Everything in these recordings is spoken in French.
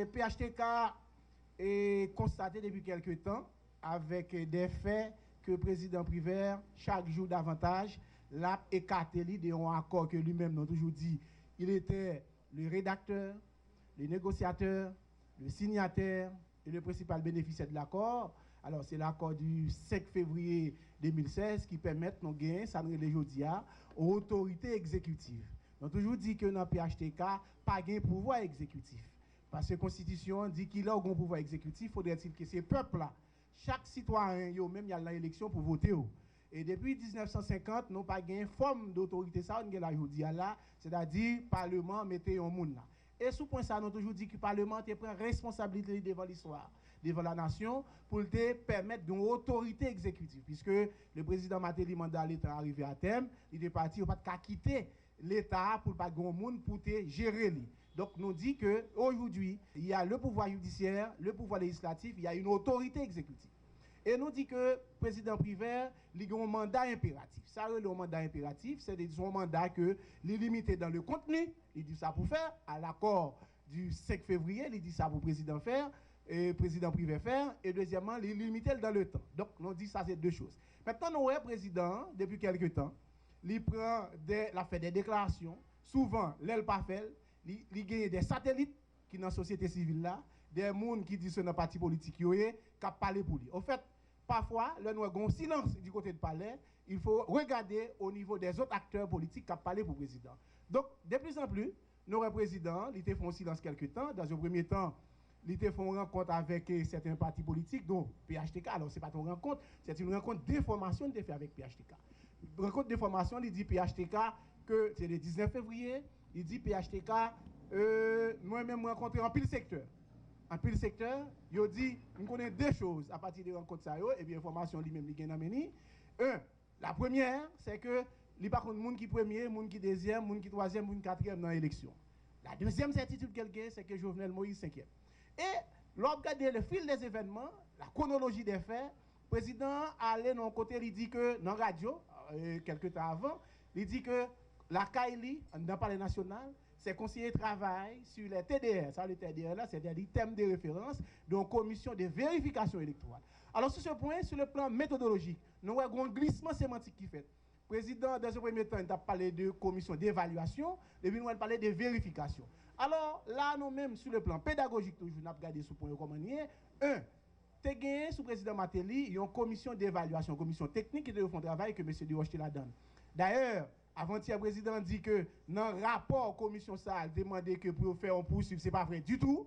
Le PHTK est constaté depuis quelque temps avec des faits que le président Privert, chaque jour davantage, l'a écarté de un accord que lui-même a toujours dit. Il était le rédacteur, le négociateur, le signataire et le principal bénéficiaire de l'accord. Alors, c'est l'accord du 5 février 2016 qui permet de gagner, ça nous les aujourd'hui, aux autorités exécutives. On a toujours dit que dans le PHTK, pas de pouvoir exécutif. Parce que la Constitution dit qu'il a un pouvoir exécutif, il faudrait-il que ces peuples-là, chaque citoyen, même il y a l'élection pour voter. Et depuis 1950, nous n'avons pas de forme d'autorité, ça, on a aujourd'hui là, c'est-à-dire le Parlement mettait un monde là. Et sous point ça, nous avons toujours dit que le Parlement prend responsabilité devant l'histoire, devant la nation, pour te permettre d'une autorité exécutive. Puisque le président Matéli mandat l'État arrivé à terme, il est parti, il n'a pas quitter l'État pour pas grand monde pour te gérer lui. Donc nous dit que aujourd'hui, il y a le pouvoir judiciaire, le pouvoir législatif, il y a une autorité exécutive. Et nous dit que le président Privert, il a un mandat impératif. Ça, le mandat impératif, c'est un mandat que est limité dans le contenu, il dit ça pour faire, à l'accord du 5 février, il dit ça pour le président faire, et président Privé faire, et deuxièmement, il est limité dans le temps. Donc, nous dit ça, c'est deux choses. Maintenant, nous avons président, depuis quelques temps, il fait des déclarations, souvent, l'aile pas fait, il gagne des satellites qui sont dans la société civile là, des gens qui disent que c'est un parti politique qui a parlé pour lui. En fait, parfois, là, nous avons un silence du côté de palais, il faut regarder au niveau des autres acteurs politiques qui ont parlé pour le président. Donc, de plus en plus, nos présidents, ils font un silence quelque temps. Dans un premier temps, ils font une rencontre avec certains partis politiques, dont PHTK. Alors, ce n'est pas une rencontre, c'est une rencontre d'information qu'ils fait avec PHTK. Rencontre d'information, il dit PHTK que c'est le 19 février, il dit PHTK, moi-même, je rencontre en pile secteur. En pile secteur, il dit, nous connaissons deux choses à partir de rencontres ça, et bien information lui-même, il gagne amené. La première, c'est que il n'y a pas de monde qui premier, monde qui deuxième, monde qui troisième, monde qui quatrième dans l'élection. La deuxième certitude quelqu'un, c'est que Jovenel Moïse cinquième. Et lorsqu'on regarde le fil des événements, la chronologie des faits, le président allait dans le côté, il dit que dans la radio, quelques temps avant, il dit que la CAILI, dans le palais national, c'est conseiller de travail sur les TDR. Ça, les TDR là, c'est des thèmes de référence de la commission de vérification électorale. Alors, sur ce point, sur le plan méthodologique, nous avons un glissement sémantique qui fait. Le président, dans ce premier temps, il a parlé de commission d'évaluation, et puis nous avons parlé de vérification. Alors, là, nous-mêmes, sur le plan pédagogique, toujours, nous avons regardé ce point comment il est. Tu as gagné sous le président Matéli, il y a une commission d'évaluation, une commission technique qui doit faire un travail que M. Deroche la donne. D'ailleurs, avant-hier, le président dit que dans le rapport commission ça a demandé que pour faire un poursuivre, ce n'est pas vrai du tout.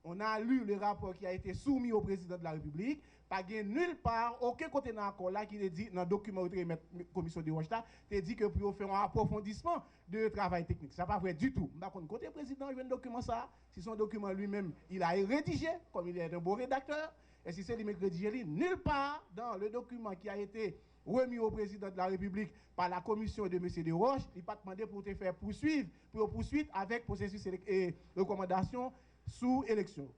On a lu le rapport qui a été soumis au président de la République. Pas nulle part, aucun côté dans l'accord là qui est dit dans le document de la commission de Rochta, tu dit que pour faire un approfondissement de travail technique. Ça n'est pas vrai du tout. Par contre, côté président, il y a un document ça. Si son document lui-même, il a rédigé, comme il est un bon rédacteur, et si c'est lui qui rédigé, nulle part dans le document qui a été remis au président de la République par la commission de M. Deroche, il n'a pas demandé pour te faire poursuivre, pour poursuite avec processus et recommandation sous élection.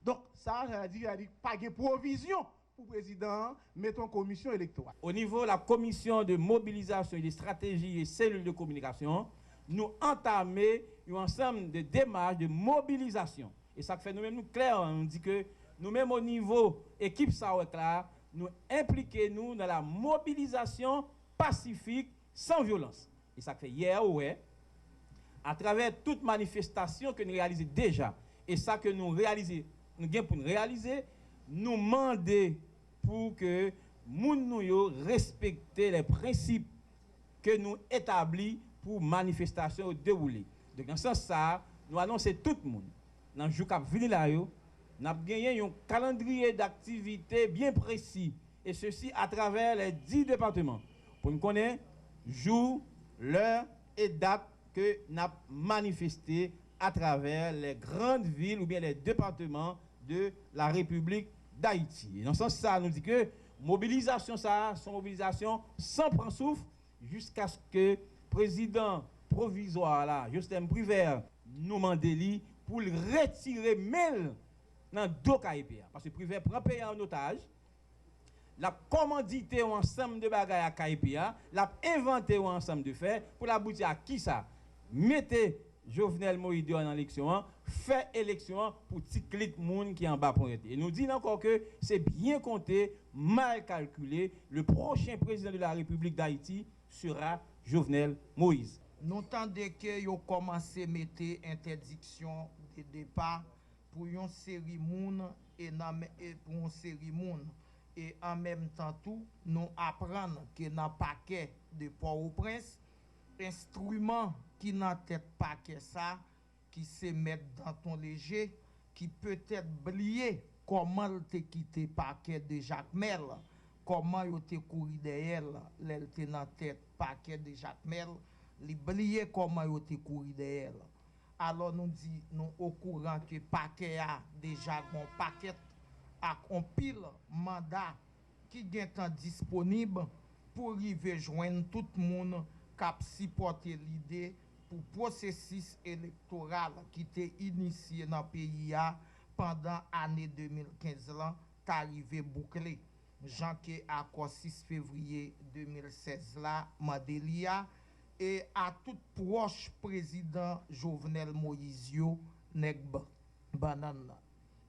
Donc, ça, il a dit pas de provision pour le président, mettons commission électorale. Au niveau de la commission de mobilisation et de stratégie et cellules de communication, nous entamons un ensemble de démarches de mobilisation. Et ça fait nous-mêmes, nous clair, on dit que nous-mêmes au niveau équipe Saouekla, nous impliquons dans la mobilisation pacifique sans violence. Et ça fait hier, ouais, à travers toute manifestation que nous réalisons déjà, et ça que nous réalisons, nous gagnons pour nous réaliser, nous demandons pour que nous respecter les principes que nous établissons pour manifestation déroulée. Donc dans ce sens ça, nous annonçons tout le monde. Dans le jour qui vient là, nous avons gagné un calendrier d'activité bien précis, et ceci à travers les 10 départements. Pour nous connaître jour, l'heure et date que nous avons manifesté à travers les grandes villes ou bien les départements de la République d'Haïti. Et dans ce sens, ça nous dit que mobilisation, ça, son mobilisation sans prendre souffle jusqu'à ce que le président provisoire, là, Justin Privert, nous mandeli pour retirer Mel dans le dos KIPA. Parce que Privert prend pays en otage, l'a commandité un ensemble de bagages à KIPA, l'a inventé un ensemble de faits pour l'aboutir à qui ça? Mettez Jovenel Moïse dans l'élection, fait élection pour petit clic monde qui est en bas pointé. Et nous disons encore que c'est bien compté, mal calculé. Le prochain président de la République d'Haïti sera Jovenel Moïse. Nous entendons que vous commencé à mettre interdiction de départ pour une série moun et pour une série moun. Et en même temps tout, nous apprenons que dans le paquet de Port-au-Prince, instrument qui n'a tête paquet ça, qui se met dans ton léger, qui peut-être oublié comment il t'a quitté paquet de Jacques Mel, comment il t'a couru derrière, il t'a dans tête paquet de Jacques Mel, il oublié comment il t'a couru derrière. Alors nous dit nous au courant que paquet a déjà un paquet à un pile mandat qui est disponible pour arriver joindre tout le monde qui a supporté l'idée pour processus électoral qui était initié dans le pays pendant l'année 2015 là, est arrivé bouclé. Jean qui à 6 février 2016 là, Mandelia et à tout proche président Jovenel Moïse nèg banane.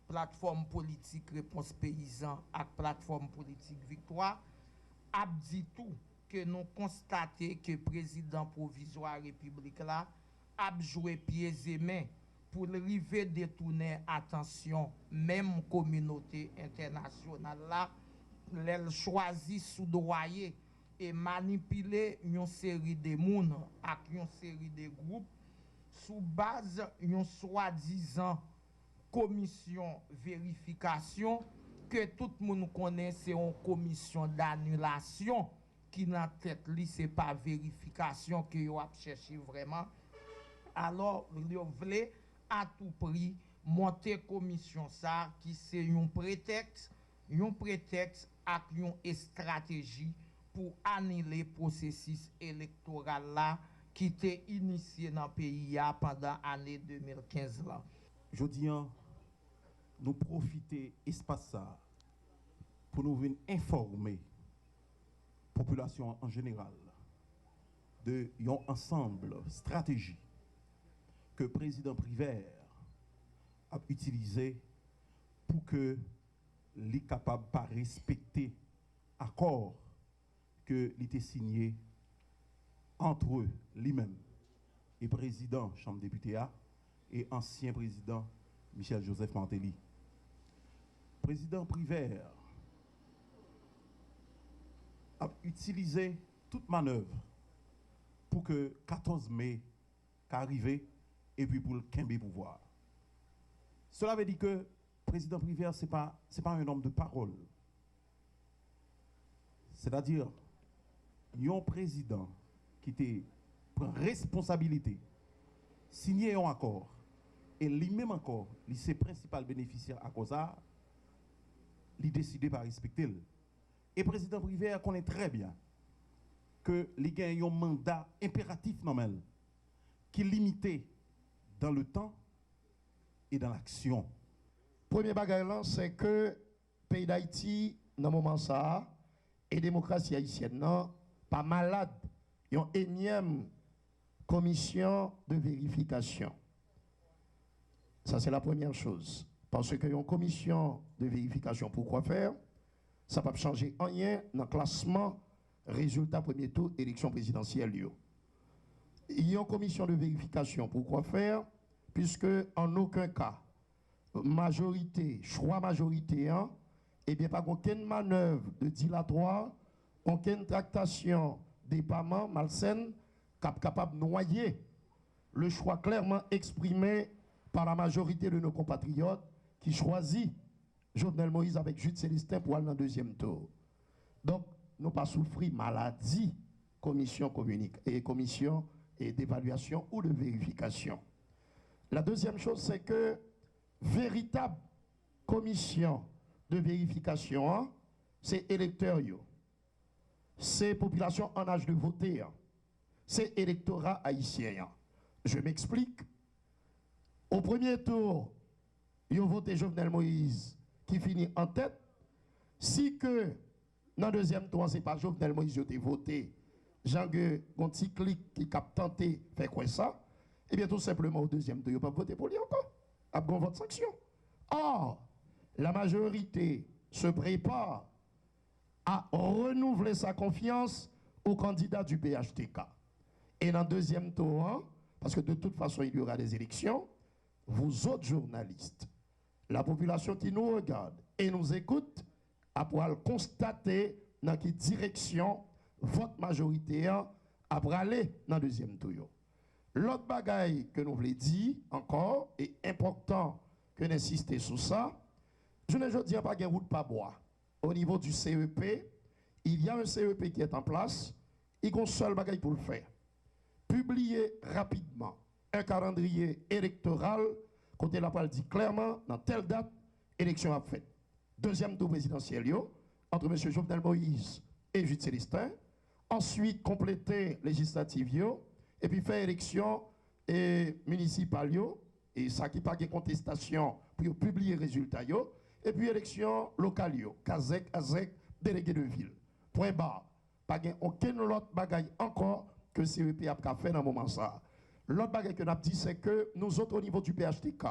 Plateforme politique réponse paysan et plateforme politique victoire a dit tout que nous constatons que le président provisoire République là a joué pieds et mains pour arriver détourner attention même communauté internationale là elle choisit soudoyer et manipuler une série de monde avec une série de groupes sous base d'une soi-disant commission vérification que tout le monde connaît, c'est une commission d'annulation qui n'a tête li c'est pas vérification que yo a cherché vraiment. Alors yo voulait à tout prix monter commission ça qui c'est un prétexte avec une stratégie pour annuler le processus électoral là qui était initié dans le pays pendant l'année 2015 là. Je dis, nous profiter espace ça pour nous venir informer la population en général de un ensemble stratégie que le président Privert a utilisé pour que les capables de respecter l'accord que il était signé entre lui-même et président Chambre des députés et ancien président Michel Joseph Martelly. Président Privert a utilisé toute manœuvre pour que 14 mai arrive et puis pour le quimber pouvoir. Cela veut dire que le président Privert, ce n'est pas un homme de parole. C'est-à-dire, un président qui prend responsabilité, signé un accord, et lui-même encore, ses principal bénéficiaires à cause ça, il décide par respecter. Et le président Privert connaît très bien que les gagne un mandat impératif normal qui est limité dans le temps et dans l'action. Premier bagage là, c'est que le pays d'Haïti, dans ce moment ça, et la démocratie haïtienne, non, pas malade. Il y a une énième commission de vérification. Ça, c'est la première chose. Parce qu'il y a une commission de vérification pour quoi faire, ça ne va pas changer rien dans le classement résultat premier tour élection présidentielle. Il y a une commission de vérification pour quoi faire, puisque en aucun cas, majorité, choix majorité, et bien pas aucune manœuvre de dilatoire, aucune tractation d'épargnement malsaine capable de noyer le choix clairement exprimé par la majorité de nos compatriotes qui choisit Jovenel Moïse avec Jude Célestin pour aller dans le deuxième tour. Donc, nous pas souffrir maladie, commission d'évaluation ou de vérification. La deuxième chose, c'est que véritable commission de vérification, c'est électeurs, c'est population en âge de voter, c'est électorat haïtien. Je m'explique. Au premier tour, ils ont voté Jovenel Moïse qui finit en tête. Si que dans le deuxième tour, ce n'est pas Jovenel Moïse qui a voté, Jean-Gueux, Gonti-Clic qui a tenté de faire quoi ça, eh bien tout simplement au deuxième tour, ils n'ont pas voté pour lui encore. à prendre votre sanction. Or, la majorité se prépare à renouveler sa confiance au candidat du PHTK. Et dans le deuxième tour, parce que de toute façon, il y aura des élections, vous autres journalistes, la population qui nous regarde et nous écoute, à pouvoir constater dans quelle direction votre majorité a aller dans le deuxième tour. L'autre bagaille que nous voulons dire encore, et important que d'insister sur ça, je ne dis pas qu'il y a route pas bois. Au niveau du CEP, il y a un CEP qui est en place, il y a un seul bagaille pour le faire. Publier rapidement un calendrier électoral, côté la parole dit clairement, dans telle date, élection a fait. Deuxième tour présidentiel, entre M. Jovenel Moïse et Jude Célestin. Ensuite, compléter législative, et puis faire élection municipale, et ça qui pas de contestation pour publier les résultats, et puis élection locale, Kazek, Azek, délégué de ville. Point barre. Pas aucun autre bagaille encore que CEP a fait dans ce moment ça. L'autre bagaille que nous avons dit, c'est que nous autres au niveau du PHTK,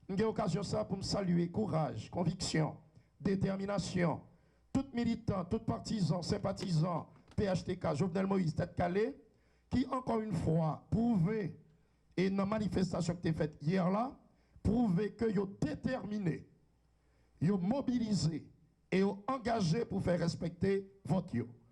nous avons l'occasion ça pour me saluer courage, conviction, détermination, tout militant, tout partisan, sympathisant, PHTK, Jovenel Moïse, tête calée, qui encore une fois prouvait, et dans la manifestation qui a été faite hier là, prouvait que vous déterminé, vous mobilisé et vous engagé pour faire respecter votre yo.